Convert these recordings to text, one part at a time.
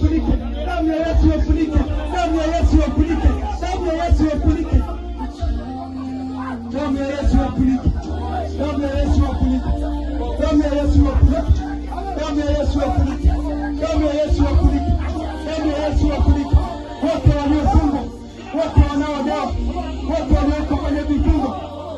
wafunike, damu ya Yesu wafunike, damu ya Yesu wafunike, damu ya Yesu wafunike, damu ya Yesu wafunike, damu ya Yesu wafunike, damu ya Yesu wafunike, damu ya Yesu wafunike, damu ya Yesu wafunike, damu ya Yesu wafunike, wote waliofungwa, wote wanaodawa, wote walioko kwenye vifungo,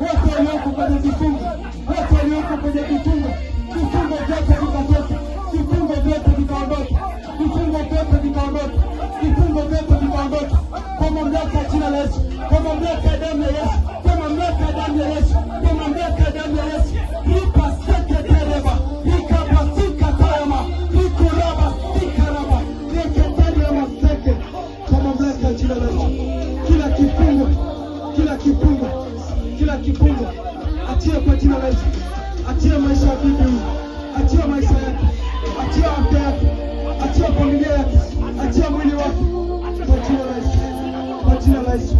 wote walioko kwenye vifungo, wote walioko kwenye vifungo, vifungo vyote vikatoke, vifungo vyote vikaondoke, vifungo vyote vikaondoke, vifungo vyote vikaondoke, kwa mamlaka ya jina la Yesu, kwa mamlaka ya damu ya Yesu, kwa mamlaka ya damu ya Yesu, kwa mamlaka ya damu ya Yesu. Lipa seke tereba, lika pasika tayama, liku raba, lika raba, leke tereba seke, kwa mamlaka ya jina la Yesu. Kila kifungo, kila kifungo, kila kifungo, achia kwa jina la Yesu. Achia maisha ya bibi huyu, achia maisha yake, achia afya yake, achia familia yake, achia mwili wake, kwa jina la Yesu, kwa jina la Yesu.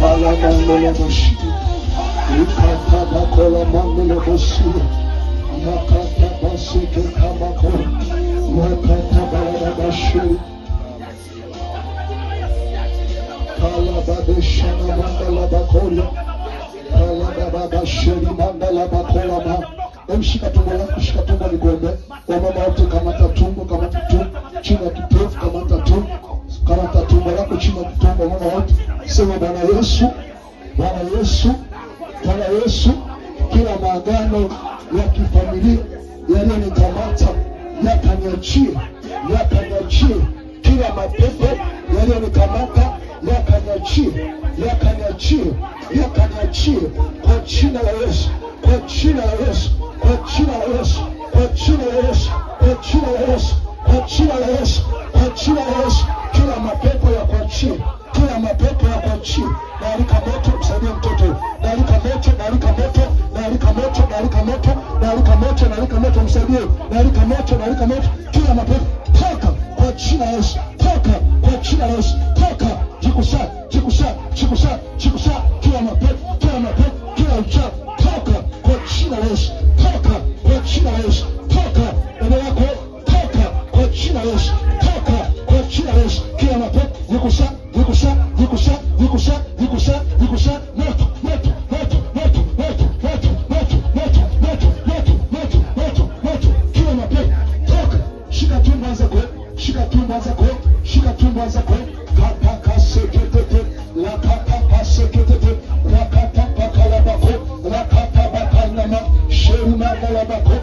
Mandele boshi, ikata bakola mandele boshi, makata basike kamako, makata bala boshi, kala babeshana mandala bakola, kala babasheri mandala bakola ma. Mshika tumbo lako, shika tumbo ligombe. Wamama wote kamata tumbo, kamata tumbo, chini ya kitovu kamata tumbo, kamata tumbo lako chini ya kitovu. Wamama wote sema Bwana Yesu, Bwana Yesu, Bwana Yesu, kila maagano ya kifamilia yaliyonikamata yakaniachie, yakaniachie. Kila mapepo yaliyonikamata yakaniachie, yakaniachie, yakaniachie kwa jina la Yesu, kwa jina la Yesu, kwa jina la Yesu, kwa jina la Yesu, kwa jina la Yesu, kwa jina la Yesu, kwa jina la Yesu. Kila mapepo ya kuachie, kila mapepo ya kuachie. Naalika moto, msaidie mtoto. Naalika moto, naalika moto, naalika moto, naalika moto, naalika moto, naalika moto, msaidie. Naalika moto, naalika moto. Kila mapepo toka kwa jina la Yesu, toka kwa jina la Yesu, toka. Jikusa, jikusa, jikusa, jikusa. Kila mapepo, kila mapepo, kila uchafu, toka kwa jina la Yesu, toka kwa jina la Yesu, toka. Eneo lako toka kwa jina la Yesu, toka kwa jina la Yesu. Kila mapepo jikusa, jikusa, jikusa, jikusa, jikusa, jikusa. Moto, moto, moto, moto, moto, moto, moto, moto, moto, moto, moto, moto, moto. Kila mapepo toka. Shika tumbo zako, shika tumbo zako, shika tumbo zako. Kata kasekete, la kata kasekete, la kata bakalabako, la kata bakalama, shema balabako.